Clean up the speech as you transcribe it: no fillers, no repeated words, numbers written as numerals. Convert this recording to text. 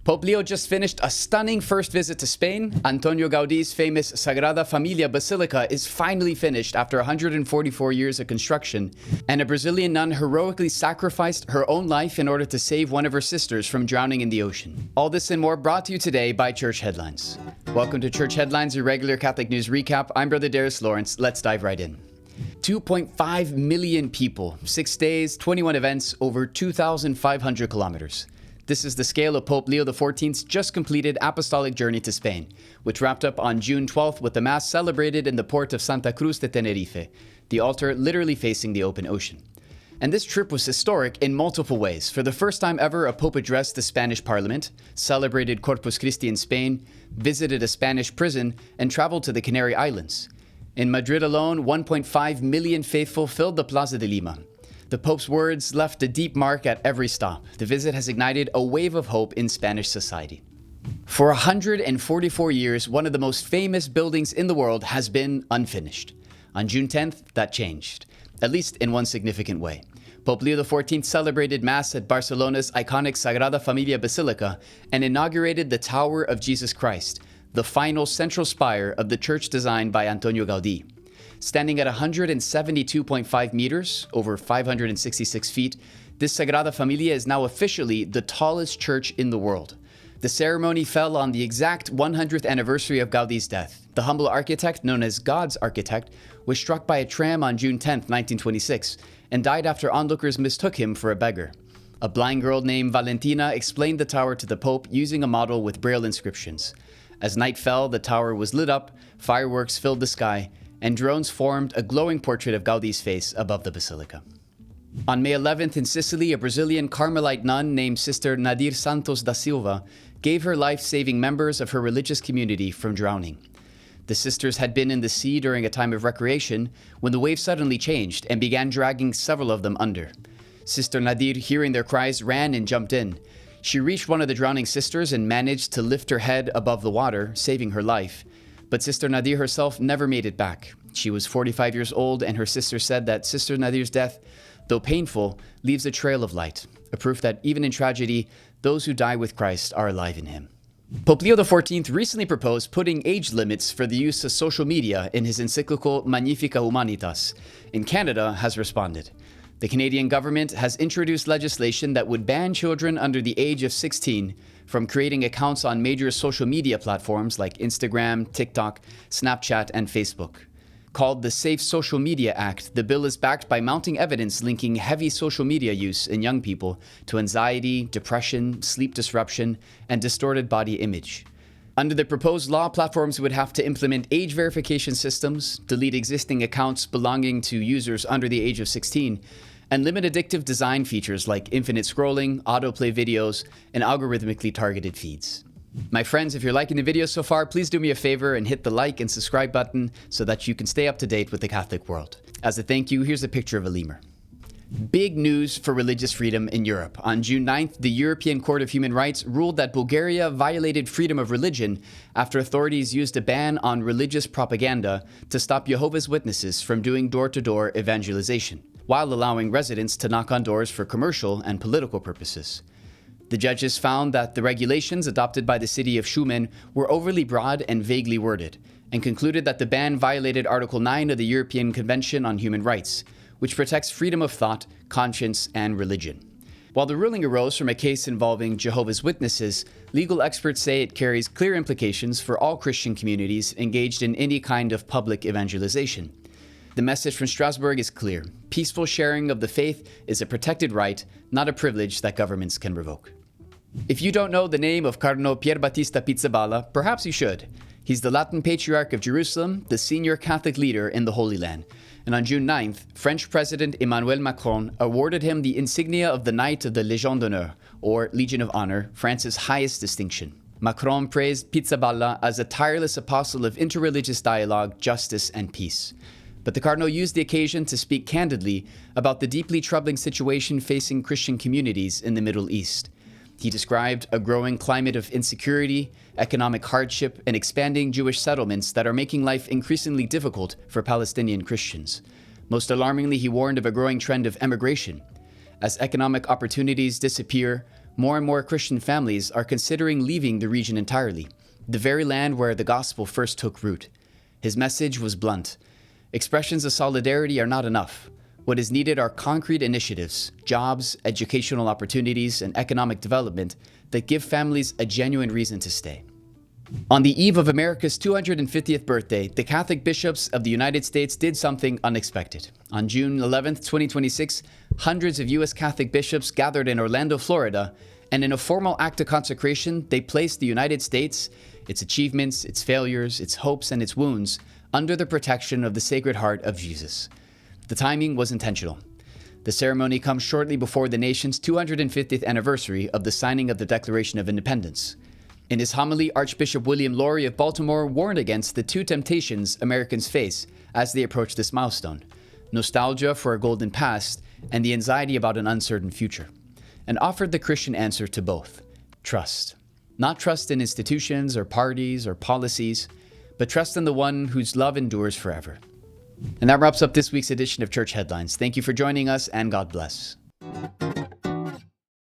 Pope Leo just finished a stunning first visit to Spain. Antonio Gaudí's famous Sagrada Família Basilica is finally finished after 144 years of construction, and a Brazilian nun heroically sacrificed her own life in order to save one of her sisters from drowning in the ocean. All this and more brought to you today by Church Headlines. Welcome to Church Headlines, your regular Catholic news recap. I'm Brother Darius Lawrence. Let's dive right in. 2.5 million people, 6 days, 21 events, over 2,500 kilometers. This is the scale of Pope Leo XIV's just completed apostolic journey to Spain, which wrapped up on June 12th with the Mass celebrated in the port of Santa Cruz de Tenerife, the altar literally facing the open ocean. And this trip was historic in multiple ways. For the first time ever, a Pope addressed the Spanish Parliament, celebrated Corpus Christi in Spain, visited a Spanish prison, and traveled to the Canary Islands. In Madrid alone, 1.5 million faithful filled the Plaza de Lima. The Pope's words left a deep mark at every stop. The visit has ignited a wave of hope in Spanish society. For 144 years, one of the most famous buildings in the world has been unfinished. On June 10th, that changed, at least in one significant way. Pope Leo XIV celebrated Mass at Barcelona's iconic Sagrada Família Basilica and inaugurated the Tower of Jesus Christ, the final central spire of the church designed by Antonio Gaudí. Standing at 172.5 meters, over 566 feet, this Sagrada Familia is now officially the tallest church in the world. The ceremony fell on the exact 100th anniversary of Gaudí's death. The humble architect, known as God's architect, was struck by a tram on June 10, 1926, and died after onlookers mistook him for a beggar. A blind girl named Valentina explained the tower to the Pope using a model with Braille inscriptions. As night fell, the tower was lit up, fireworks filled the sky, and drones formed a glowing portrait of Gaudí's face above the basilica. On May 11th in Sicily, a Brazilian Carmelite nun named Sister Nadir Santos da Silva gave her life saving members of her religious community from drowning. The sisters had been in the sea during a time of recreation when the waves suddenly changed and began dragging several of them under. Sister Nadir, hearing their cries, ran and jumped in. She reached one of the drowning sisters and managed to lift her head above the water, saving her life. But Sister Nadir herself never made it back. She was 45 years old, and her sister said that Sister Nadir's death, though painful, leaves a trail of light, a proof that even in tragedy, those who die with Christ are alive in him. Pope Leo XIV recently proposed putting age limits for the use of social media in his encyclical Magnificat Humanitas, and Canada has responded. The Canadian government has introduced legislation that would ban children under the age of 16 from creating accounts on major social media platforms like Instagram, TikTok, Snapchat, and Facebook. Called the Safe Social Media Act, the bill is backed by mounting evidence linking heavy social media use in young people to anxiety, depression, sleep disruption, and distorted body image. Under the proposed law, platforms would have to implement age verification systems, delete existing accounts belonging to users under the age of 16, and limit addictive design features like infinite scrolling, autoplay videos, and algorithmically targeted feeds. My friends, if you're liking the video so far, please do me a favor and hit the like and subscribe button so that you can stay up to date with the Catholic world. As a thank you, here's a picture of a lemur. Big news for religious freedom in Europe. On June 9th, the European Court of Human Rights ruled that Bulgaria violated freedom of religion after authorities used a ban on religious propaganda to stop Jehovah's Witnesses from doing door-to-door evangelization, while allowing residents to knock on doors for commercial and political purposes. The judges found that the regulations adopted by the city of Shumen were overly broad and vaguely worded, and concluded that the ban violated Article 9 of the European Convention on Human Rights, which protects freedom of thought, conscience, and religion. While the ruling arose from a case involving Jehovah's Witnesses, legal experts say it carries clear implications for all Christian communities engaged in any kind of public evangelization. The message from Strasbourg is clear. Peaceful sharing of the faith is a protected right, not a privilege that governments can revoke. If you don't know the name of Cardinal Pizzaballa, perhaps you should. He's the Latin Patriarch of Jerusalem, the senior Catholic leader in the Holy Land. And on June 9th, French President Emmanuel Macron awarded him the insignia of the Knight of the Légion d'honneur, or Legion of Honor, France's highest distinction. Macron praised Pizzaballa as a tireless apostle of interreligious dialogue, justice, and peace. But the Cardinal used the occasion to speak candidly about the deeply troubling situation facing Christian communities in the Middle East. He described a growing climate of insecurity, economic hardship, and expanding Jewish settlements that are making life increasingly difficult for Palestinian Christians. Most alarmingly, he warned of a growing trend of emigration. As economic opportunities disappear, more and more Christian families are considering leaving the region entirely, the very land where the gospel first took root. His message was blunt. Expressions of solidarity are not enough. What is needed are concrete initiatives, jobs, educational opportunities, and economic development that give families a genuine reason to stay. On the eve of America's 250th birthday, the Catholic bishops of the United States did something unexpected. On June 11, 2026, hundreds of U.S. Catholic bishops gathered in Orlando, Florida, and in a formal act of consecration, they placed the United States, its achievements, its failures, its hopes, and its wounds under the protection of the Sacred Heart of Jesus. The timing was intentional. The ceremony comes shortly before the nation's 250th anniversary of the signing of the Declaration of Independence. In his homily, Archbishop William Lori of Baltimore warned against the two temptations Americans face as they approach this milestone: nostalgia for a golden past and the anxiety about an uncertain future, and offered the Christian answer to both: trust. Not trust in institutions or parties or policies, but trust in the one whose love endures forever. And that wraps up this week's edition of Church Headlines. Thank you for joining us, and God bless.